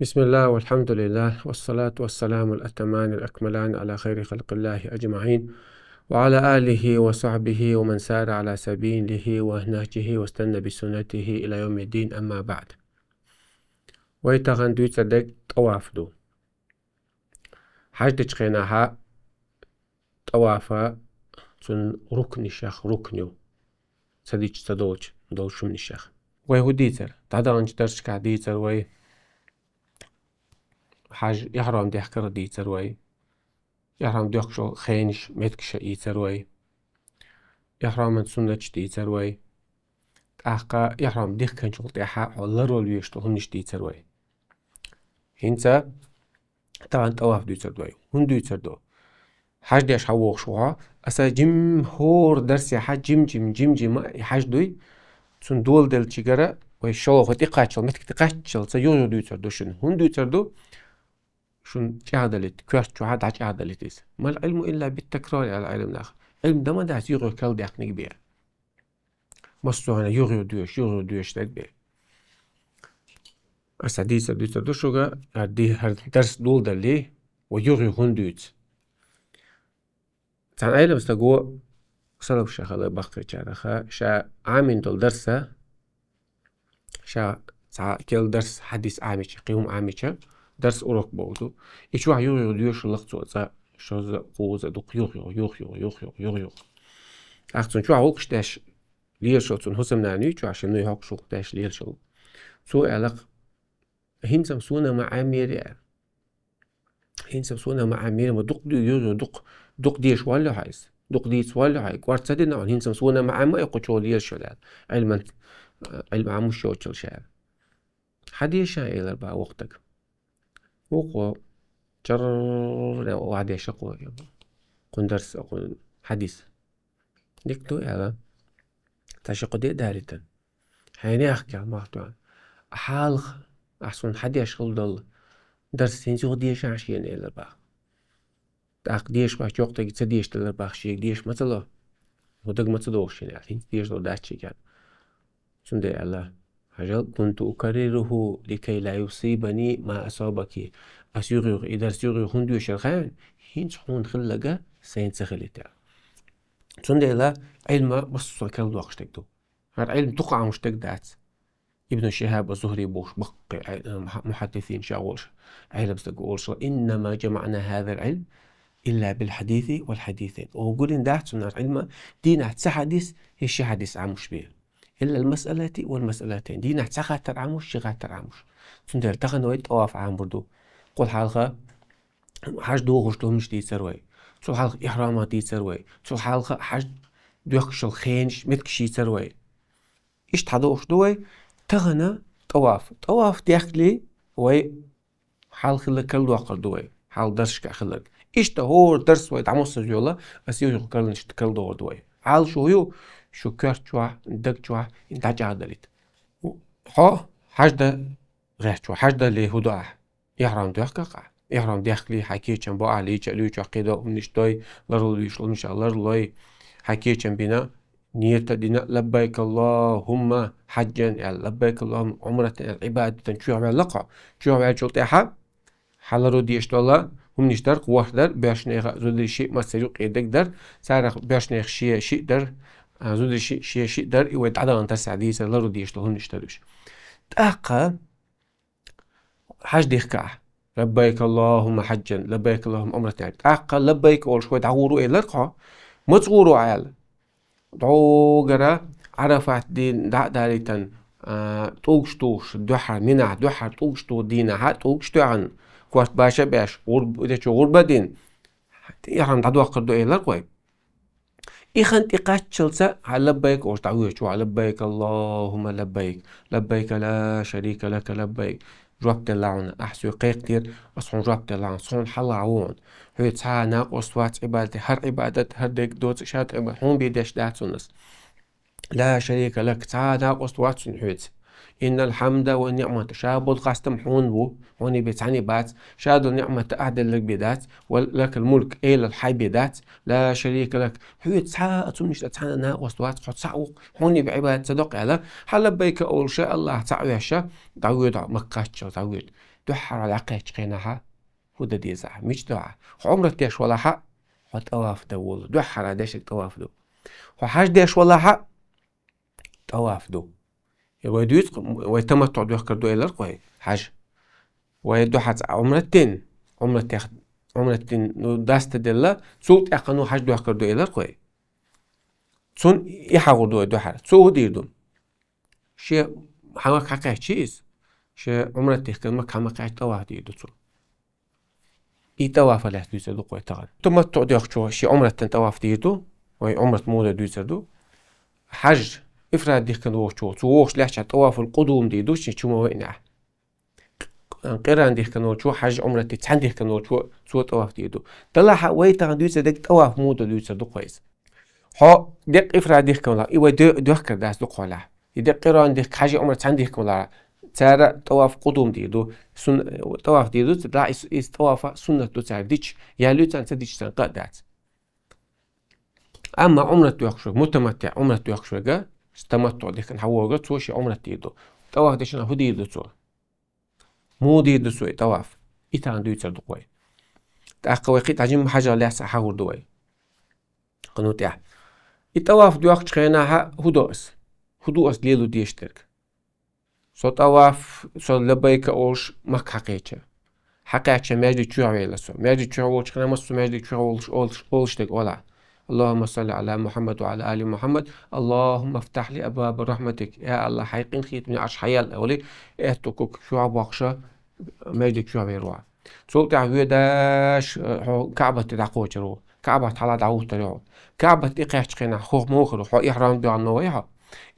بسم الله والحمد لله والصلاة والسلام الأتمان الأكملان على خير خلق الله أجمعين وعلى آله وصحبه ومن سار على سبيله ونهجه واستنى بسنته إلى يوم الدين. أما بعد، ويتغن دوي تصدق طواف دو حاجة خيناها طوافة سن ركن الشيخ ركنيو صديق صدوج دوش من الشيخ ويهوديتر تعدى أنش درش كعديتر وي حاج يحرم دي حكرة ديتر وي يحرم دي شو خينش متكش يتر وي يحرم من سنة ديتر وي أحقا يحرم ديك كان شغل تيحا والله رول يشتو هنش ديتر وي هنسا طبعا طواف ديتر دوي هن ديتر دو حاج ديش حووق شوها أسا جم هور درسي حاج جم حاج دوي سن دول دل تشيغرا ويشو ختي قاتشل متك تقاتشل سيونو ديتر دو شن هن ديتر دو شن جادلت كوست شو هاد جادلتيس ما العلم إلا بالتكرار على العلم الآخر علم ده ما ده يغير كل ديق نكبير مصر هنا يغير دوش تكبير أسعديس ديتر دو شوغا دي هر درس دول دلي ويغير هن دوت تان علم استقوى صلب شغلة بقى شارخا شا عامين دول درسة شا كل درس حديث عامش قيوم عامش درس أوروك بودو إيش واحد يغير دوش اللقط وزا شوز قوز دوق يغير أحسن شو عوقش داش لير شو تون حسم ناني شو عشان نو يحق شو داش لير شو سو علاق هنسم سونا مع أمير هنسم سونا مع أمير ودق دو يغير دق ديش ولا هايس دق ديش ولا هاي قارت سدنا هنسم سونا مع ما يقول لير شو لال علم عموش شو تشل شعر حديش شاي إلى بقى وقتك وقو جر وعد يشقو كون درس أقول حديث ديكتو يلا تشقو دي داريتا هيني أحكي عن محتوى حال أحسن حد يشغل ضل درس سينسي ديش عشين إلى بقى تاق ديش بقى جوقتا جيتsa ديش تلر بقى شيك ديش مثلا ودق مثلوش يعني ديش دو داشي كان سندي الله هجل كنت أكرره لكي لا يصيبني ما أصابك أسيغيغ إذا سيغيغ هندو شرخان هينش حون خلقا سينس خليتا سندي الله علم بصوا كل دوقش تكتو هذا علم تقع مشتك دات ابن شهاب الزهري بوش بقي محدثين شاولش علم استقولش إنما جمعنا هذا العلم إلا بالحديث والحديثين وقولين دات سنة علم دينا تسحديث هي حديث عمش بيه إلا المسألة والمسألتين دينا تسخاتر عمش شغاتر عمش سندر تخن ويت أواف عام بردو قول حالخا حاج دو غشتو مش دي سروي سو حالخ إحرامات دي سروي سو حالخا حاج دوخشل خينش متكشي سروي إيش تحدوش دوي تغنى طواف داخلي وي حال خلق كل دوقر دوي حال درش كخلق إيش تهور درس ويت عموس جولا أسيو كل نشت كل دور دوي حال شو كرت شوا دق شوا انت جادلت ها حاجة غير شوا حاجة اللي هو يحرم دقيقة يحرم داخلي حكي كم بقى عليه جلو عقيدة ونشتوي لرو يشلون إن شاء الله الله حكي كم بنا نية دينا لبيك اللهم حجا يعني لبيك اللهم عمرة العبادة شو عمل لقى شو عمل شو تحب حلرو ديش الله هم نشتر قوة در باش نيخ زود شيء ما سيروق يدك در سارق باش نيخ شيء در زود شيء در يود عدا أن تسعديس لرو ديش هم نشترش تأقى حاج ديخ كع لبيك اللهم حجا لبيك اللهم عمرة تأقى لبيك أول شوي تعوروا إيه لرقها ما تصوروا عيال دعوغرا عرفت دين داريتن توغشتوش دوحر منع دوحر توغشتو دينا توغشتو عن كوست باش غربة دين يحرم تعدو قردو إيه لرقوي إخان تقاتشلسا على لبيك أو تعويش على لبيك اللهم لبيك لبيك لا شريك لك لبيك جوابت اللعون أحسو قيقتير أصحون جوابت اللعون صحون حل عوون هو تسعى ناقص وات عبادة هر عبادة هر ديك دوت شات عبادة هون بيدش دات سنس لا شريك لك تسعى ناقص وات سنحوت إن الحمد والنعمة شابو القاستم حون بو هوني بيتعني بات شادو النعمة أعدل لك بيدات ولك الملك إيل الحي بيدات لا شريك لك حوية تسعى أتونيش تسعى ناقص وات حط سعو هوني بعبادة صدق على حل بيك أول شاء الله تعوي هشا تعويد مقاتش تعويد دوحر على قيتش قيناها هدا ديزا مش دعا عمرك ديش ولا حق طواف دول دوحر على ديش طواف دو وحاج ديش ولا حق طواف دو ويدويت ويتمتع دوح كردو إلى القوي حاج ويدو حتى عمرتين داست دلا صوت أقنو حاج دوح كردو إلى القوي صون يحاول دو يدو حرت صو ديردو شيء حماك حقيقة شيء شيء عمرتين كلمة حماك حاج طواف ديردو صو طواف له دويسر دو قوي تغل تمتع دوح شو شيء عمرتين طواف ديردو وي عمرت مودة دويسر دو حج إفراد ديك كان وش لحش طواف القدوم دي دوش شو ما وقنع قران ديك كان شو حج عمرتي تحن ديك كان شو طواف ديدو طلع ويت عن دويس ديك طواف مود دويس دو كويس ها ديك إفراد ديك كان لا إيوه دوح كرداس دو قلا يديك قران ديك حج عمرت تحن ديك كان لا ترى طواف قدوم ديدو سن طواف ديدو تبع إس طواف سنة دو تعرف ديش يالو تديش تنقدات أما عمرة دوخشو متمتع عمرة دوخشو جا تمتع ديك نحوّر جت وشي عمرة ديدو طواف ديش أنا هدي دو مو ديدو سوي طواف إتان دوي تصير دوي تأقوى قيت عجيم حاجة لا سحور دوي قنوت يا الطواف دوخش خيناها هدوء ليلو ديشترك صو طواف صو لبيك أوش مك حقيقة ماجد شو عويل سو ماجد شو عوش خنا مسو ماجد شو أولش تك ولا اللهم صل على محمد وعلى آل محمد اللهم افتح لي أبواب رحمتك يا الله حيقين خيط من عش حيال أولي إهتوكوك شو عباقشة ماجدك شو عبيروا صوت عوية داش كعبة تدعقوة جرو كعبة حلا دعوه تريعو كعبة إقاش تخينا خوخ موخر وحو إحرام دو عنو ويها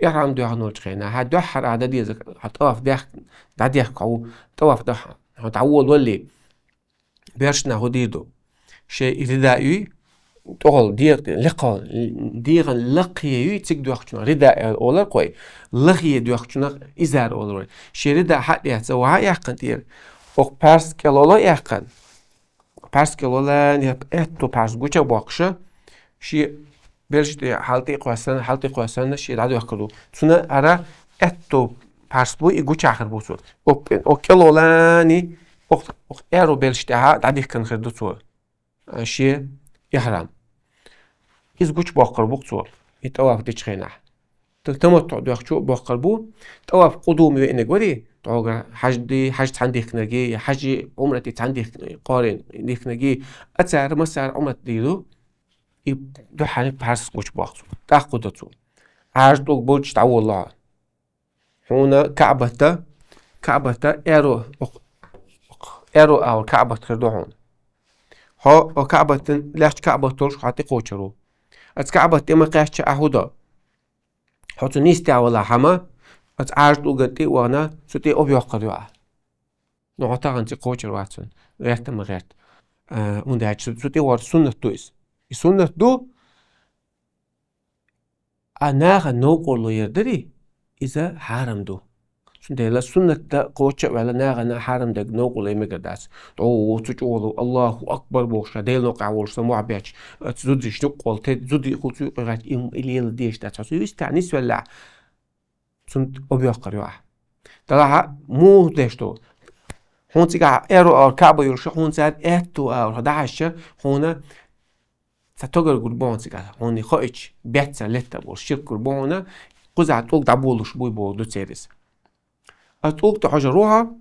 إحرام دو عنو تخينا هدوحر عدد يزك هطواف داخ قو طواف داخ هتعول ولي بيرشنا هديدو شيء ردائي تقول دير لقي تيك دوختنا رداء أولر قوي لقي دوختنا إزار أولر شيء رداء حد يتسوى يحقن دير أو بارس كلولا يحقن بارس كلولا نهتو بارس بوچا باقشة شيء بلش حالتي قواسان شيء دادو يحقلو سنة أرى اتو بارس بو يقوچ آخر بوسو أو كلولا ني أو إيرو بلش دادو يحقن خردو سو شيء يحرام إز قوش باقر بوقتو يتواف ديش خيناه تلتمتع دوخشو باقر بو تواف قدومي وإنك ودي توقع حج تحنديك نجي حج عمرتي تحنديك قارن ديك نجي أتسعر مسعر عمرت ديدو يبدو حالي بحرس قوش باقتو تاقودتو عاج دوك بوش تعو الله هنا كعبة إيرو أو كعبة خردوهون ها كعبة لاش كعبة تولش حتى قوشرو كعبة تما قاش أهودا حتى نيستي ولا حما عارض وقتي وانا ستي أبيض قدوة نعطى عن قوشر واتسن غيرت ما غيرت وندهش ستي وار سنة دويس السنة دو أنا نقول يدري إذا حرام دو سنتي سنة دا قوشة ولا ناغنا حرام دا نقول مقداس أو تقول الله أكبر بوشة ديل نقع ورسا معبيش تزودي شنقول تزودي قوتي قرات إليل ديش دا تحسو يستعنيس ولا سنت أبيض قريوة طلعها مو ديشتو هون تيجا إيرو أو كعبة يرشح هون ساد إهتو أو هداعشة هون ستوغر قربان تيجا هون خايش بيتسا لتا بول شير قربانا قزع توق دعبولوش بوي بول دو تيريس أتوق تحجروها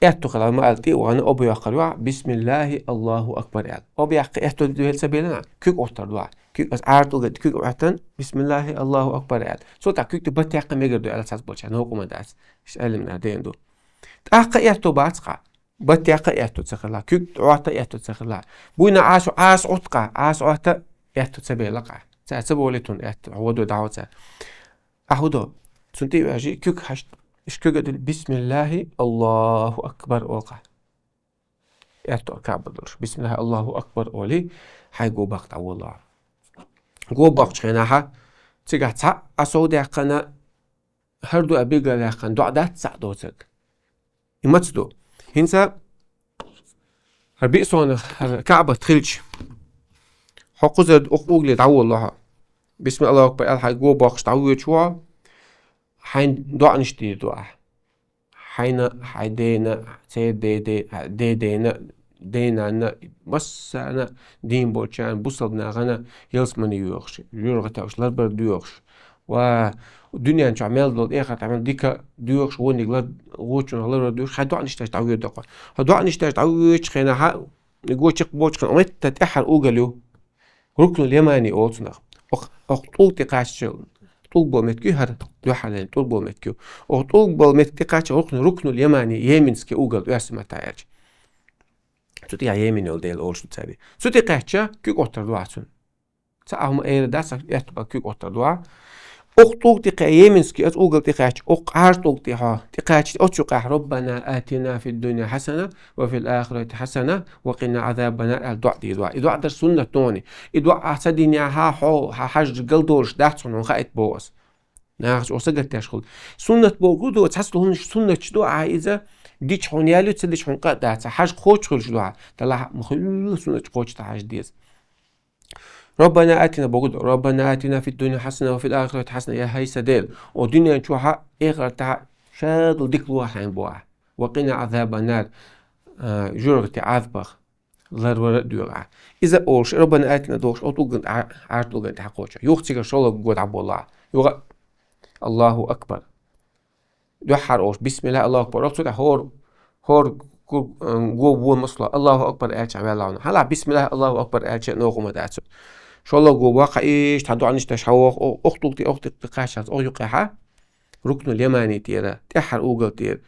إهتو خلال ما قلتي وأنا أبيض قريوة بسم الله الله أكبر يعني أبيض إهتو دوهل سبيلنا كيك أوتر دوا كيك أس عارتو قد كيك أوتن بسم الله الله أكبر يعني صوت كيك تبتي حق ميجر دو على أساس بولش أنا هو كمان داس إسأل من هذين دو تأقى إهتو باتقى بتي حق إهتو تسخلا كيك عاطة إهتو تسخلا بوينا عاش عتقى عاش عاطة إهتو تسبيلقى تسبولتون إهتو عودو دعوة أهودو سنتي أجي كيك حش إيش كيك بسم الله الله أكبر أوقع إهتو كعب دور بسم الله الله أكبر أولي حي جو بقت والله جو بقت شيناها تيجي تسع أسودي قنا هردو أبيجا لقن دعدات سعدوتك يمتدو هنسا هربي صون كعبة تخلش حقوزد أقوغلي دعو الله بسم الله أكبر حي جو بقت دعوة شوا حين دعا نشتري دعا حين حيدينا دينا مسانا دين بولشان بوصلنا غنا يلسمني يوخش يورغتا وشلر بر ديوخش ودنيا نشو عمل دول إيه عمل ديكا ديوخش وني غلط غوتشون غلط ديوخش حدوع نشتاش تعويض دقة حدوع نشتاش تعويض خينا ها نقول شق بوش خن أمت تتأحر أوجلو ركن اليماني أوتنا طول تقاش طول بومتكو هر دو حالين طول بومتكو طول بومتكو تقاش ركن اليماني يمينسكي أوجل يسمى تاج سوتي يمين يولديل أولش تسابي سوتي قاچا كي قطر دواتون ساهم إير داس يتبع كي قطر دوا أخطوك تقى يمينسكي أوجل تقاش أقارطوك تها تقاش أتشقى ربنا آتنا في الدنيا حسنة وفي الآخرة حسنة وقنا عذاب النار الدعاء دي دعاء در سنة توني دعاء سدينيا ها حج قلدورش داحسون وخايت بوس ناقص وسجل تشغل سنة بوجود وتحصل سنة دعاء إذا ديش حون يالو تسديش حون قاد حاج خوش خلش دعاء طلع مخلو سنة خوش تحاج ديز ربنا آتنا بوجود ربنا آتنا في الدنيا حسنة وفي الآخرة حسنة يا هاي سديل ودنيا نشوفها إغر تاع شاد ديك الواحد بوا وقنا عذاب النار جرغتي عذبخ ضرورة ديوغا إذا أولش ربنا آتنا دوش أطوغن عارتوغن تحقوشا يوختيغ شولو قود عبو الله يوغا الله أكبر دوحر أوش بسم الله الله أكبر ربطو هور قوبون مصلا الله أكبر آتش عمال الله هلا بسم الله الله أكبر آتش نوغو مداتسو شولو قوبا قايش تحدو عنش تشحوخ أختك تقاشات أو يقاحا ركن اليماني تيرا تحر أوغل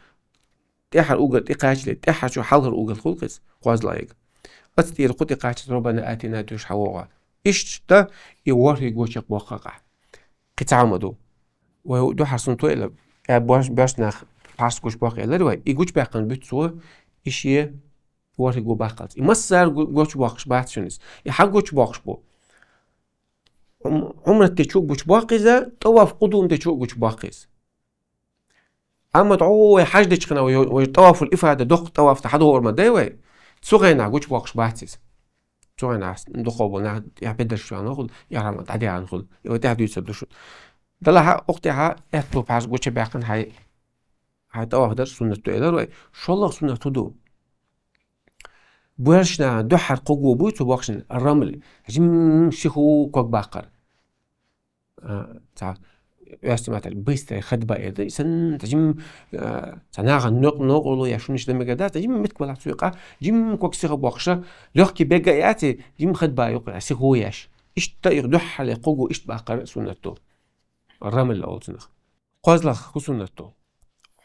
تحر أوغل تقاشلي تحر شو حلغر أوغل خلقس قواز لايق أتتير قوتي قاشت ربنا آتنا دوش حووغا إشتا يوري قوشك بوقاقا قتعامدو ودو حرسون تويلة باش ناخ باش قوش باقي لدوي يقوش باقن بيتسو إشيه وري قو باقلت يمسار قوش باقش باتشونيس يحق قوش باقش بو عمرة تشوق قوش باقيزة طواف قدوم تشوق قوش باقيز أما تعوه حاجدش خنا ويطواف الإفادة دق طواف تحدو ورما دايوي تسوغينا قوش باقش باتشيز تسوغينا ندخوبونا يعبدر شو عنخل يعرم تعدي عنخل يوتاعدو يسبدوشو دلها أختها أتلو باس قوش باقن هاي طواف در سنة تؤدر وي شالله سنة تدو بوهرشنا دحر قوقو بويتو باقشن الرمل جم شيخو كوك باقر تا يستمع بيستر خدبا إذا سن تجم تناغ نقولو يا شنو نشدم قدات جم متكبل سويقة جم كوك سيخو باقشة لوكي بيجا ياتي جم خدبا يقع سيخو ياش إيش تايق دحر قوقو إيش باقر سنة تو الرمل الأول سنة قازلخ سنة تو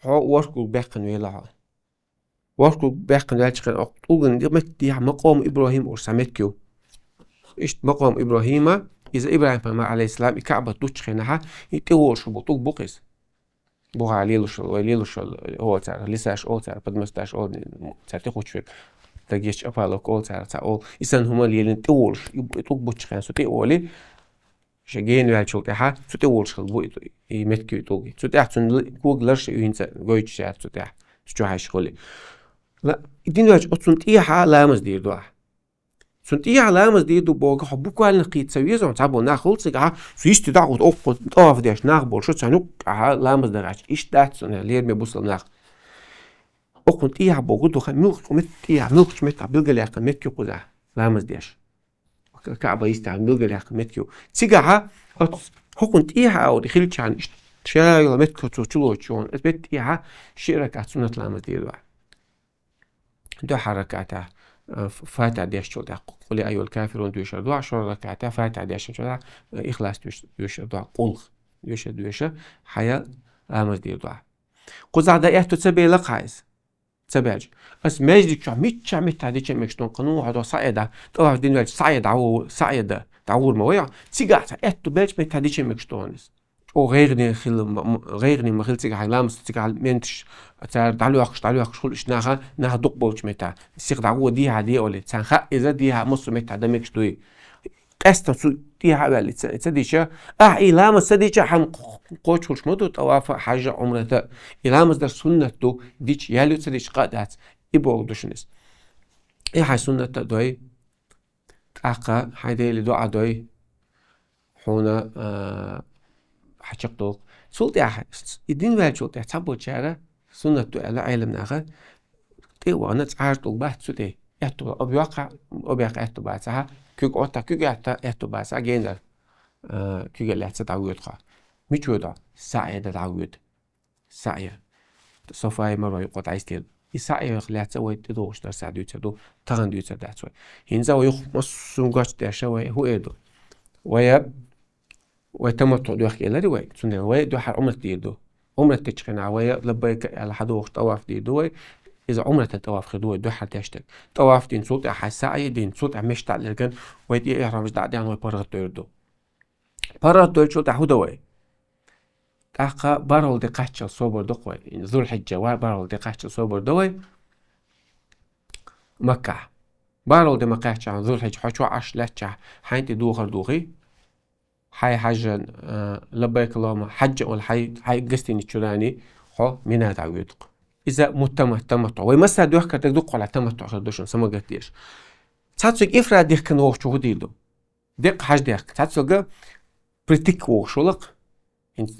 واشكو باقن ويلا واشكو باقن والشقن أقطوغن دي مقام إبراهيم أرسمتكو إيش مقام إبراهيم إذا إبراهيم فما عليه السلام كعبة توتشخنها يتوش بطوق بقيس بوها عليلوش هو تعرف لساش أول تعرف بدمستاش أول تعرف فيك تجيش أفعلك أول تعرف أول إنسان هما اللي ينتوش يبطوق بتشخن سوتي أولي شجين والشلتها سوتي أولش خلبو يمتكو يتوقي سوتي أحسن كوغلرش ينسى قويتش تعرف سوتي تشوهاش خلي لا الدين واج أتصنت إيه علامة دير دوح صنت إيه علامة دير دو بوجا حبوك على نقيت سويه زون تعبوا ناخذ سجع فيش تدعو أوف طاف ديش ناخبول شو تسانوك علامة دراج إيش دات سنة لير مبوصل ناخ أكنت إيه بوجود دو خميل مت إيه ملك مت عبيلجا لياق متكو قزع علامة ديش كعبة يستعمل ملجا لياق متكو سجع أكنت إيه أو دخلت عن شاي ولا متكو تشلو شون أثبت إيه شيرك عسنة علامة دير دوح دو حركاتها فاتح ديش شو ده قل أيها الكافرون دوش دعاء شو ركعتها فاتح ديش شو ده إخلاص دوش دعاء قل دوش حياة آمز دي دعاء قزع ده إحتو تسبي لقايز تسبيج بس ماجدك شو ميت هديش مكشتون قانون هذا صعيدة طبعا دين واج صعيدة تعور مويا تيجا إحتو باج ميت هديش مكشتونس أو غيرني ما خلت تيجا لامس تيجا منتش تعالوا أخش كل إيش ناها دق بوش متى السيق دعوة ديها دي أولي تنخا إذا ديها مصر متى دمك شوي قست سو ديها بالي تسديشة إلامس تسديشة حم قوش كل شمدو طواف حاجة عمرها إلامس در سنة تو ديش يالو تسديش قادات يبغى دوشنس هاي سنة دوي أقا هاي اللي دعاء دوي حونا حشقتو سولتي الدين والشولتي تبو تشارة سنة على علم ناخر تيوا نتعارض البحث سوتي يحتو أبيقع يحتو بعدها كيك أوتا كيك يحتو بعدها جينا كيك اللي هتتعود خا ميتودا سعي تعود سعي صفاي مرة يقطع عايزتين يسعي يخليها تسوي تدوش ترسع دوتشدو تغن دوتشر داتسوي هنزا ويخ مصون قاش تشوي هو إيدو ويتمتع دو أخي إلا دوي تسنى وي دو حر عمرك ديدو عمرك تشخنا وي لبيك على حدوش طواف ديدو إذا عمرك الطواف خدوه دو حر تشتك طواف دين صوت حسائي دين صوت مشتع لكن ويدي إحرام مش دعدي عن وي برغت دوردو برغت دول صوت حدوي تاقا بارول دي قاتشل صوبر دوقوي ذو الحجة بارول دي قاتشل صوبر دوي مكة بارول دي مقاتش عن ذو الحجة حشو عش لاتشا حينتي دوغر دوغي حي حاجة لبيك اللهم حج ولا حي قستني تشراني خو منا تعويدق إذا تمتع ويمسها دوح كتك دوق على تمتع خدوشن سما قتيش تاتسوك إفراد ديك كان وقت شو ديدو ديق حاج ديق تاتسوك بريتيك وشولق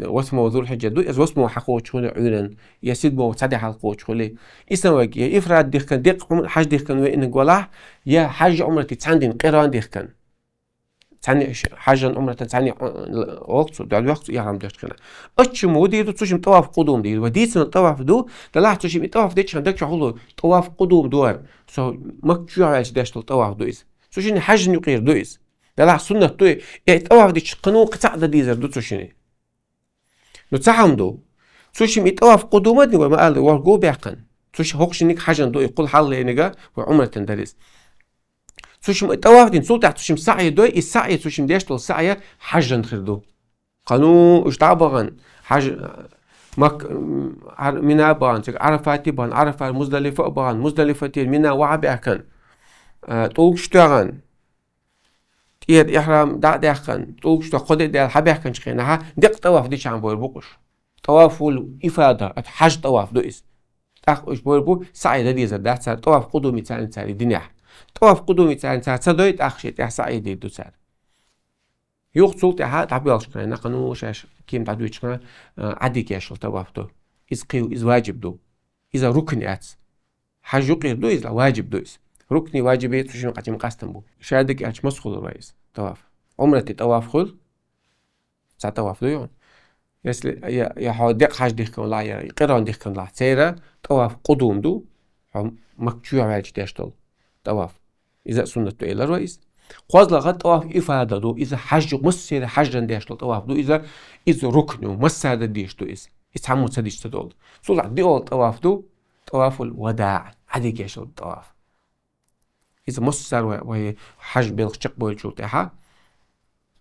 واسمه ذو الحجة دو إذا واسمه حقوق شغل عينا يسيد مو تصدق حقوق شغلي اسمه يا إفراد ديك كان ديق حاج ديق كان وين قولا يا حاج عمرتي تساندين قيران ديق كان تعني حاجة عمرها تعني وقت دع الوقت يعلم ديش كنا أشي مودي دو تشوم طواف قدوم دي وديت من الطواف دو دلاه تشوم طواف ديش عندك شغله طواف قدوم دوار سو مكشوع على ديش الطواف دويس سوشني حاجة يقير دويس دلاه سنة توي طواف ديش قانون قطع ديزر دو تشوشني نتصحم دو سوشم طواف قدومتني وما قال ورجو بيعقن سوش هوكشنيك حاجة دو يقول حل لينجا وعمرة تندرس سوشم الطواف دين صوت تحت سوشم سعي دوي السعي سوشم ديش طول سعي حاجة نخردو قانون اش تعبغن حاجة مك منا بان عرفاتي بان عرفات مزدلفة بان مزدلفتين منا وعب أكن طوق شتغن تيد إحرام داخن طوق شتغ قد دال حب أكن شخينها دق طواف ديش عم بوربوش طواف الإفادة حج طواف دويس اش بوربو سعي دي زدات سر طواف قدومي تاني تاني دنيا طواف قدومي تاني تصدقت أخشيت سعي دي دو سر يوقت ها تعبيرش كنا نقنو شاش كيم تعدويش كنا عدي كيشل طواف دو إز قيو إز واجب دو إذا ركن أت حج يقير دو إذا واجب دو إز ركني واجبي تشين قاتم قاستم بو شادك أتش مسخول الرئيس طواف عمرتي طواف خل ساعة طواف دو يون يسل يا حدق حج ديكن لا يا قران ديكن لا سيرة طواف قدوم دو مكتوع على جداشتل طواف إذا سنة إلى الرئيس قاز لغت طواف إفادة دو إذا حج مسير حجا ديشتل طواف دو إذا ركن مسادة ديشتو إذا يتعمل سديش تدول صلع ديول طواف دو طواف الوداع عديك يشل الطواف إذا مسر وهي حج بالشق بولشوتها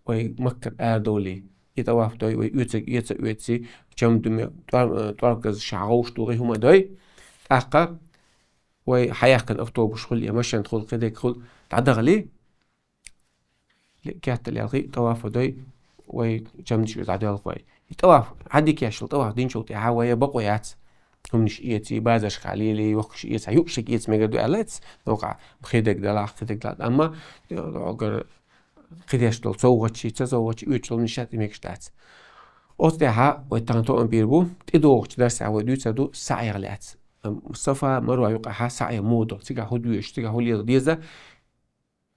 ومكر دولي يطواف دوي ويتسي كم دم تركز شعوش دوغي هما دوي أقا وحياكن أفتو بشغل يمشي ندخل كده يدخل تعدغلي كات اللي ألغي طواف دوي وكم شو تعدغل قوي يطواف عديك يشل طواف دين شوتي هواي بقويات هم نش إيتي بعضش خليلي وقش إيت هيوشك إيت مجدو ألتس نوقع بخيدك دلا خيدك دلا أما أجر خيدش دل تزوجي ويتشل نشات ميكشتات أوتها ويتانتو أم بيربو تدوق درس عودو تدو سعي غلات مصطفى مروة يوقعها سعي مودو تيجا هدويش تيجا هولي ديزا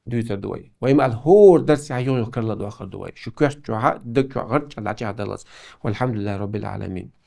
دويتا دوي ويما الهور درس عيون يكرر دو آخر دوي شكرا جوها دك غرج على عدلس والحمد لله رب العالمين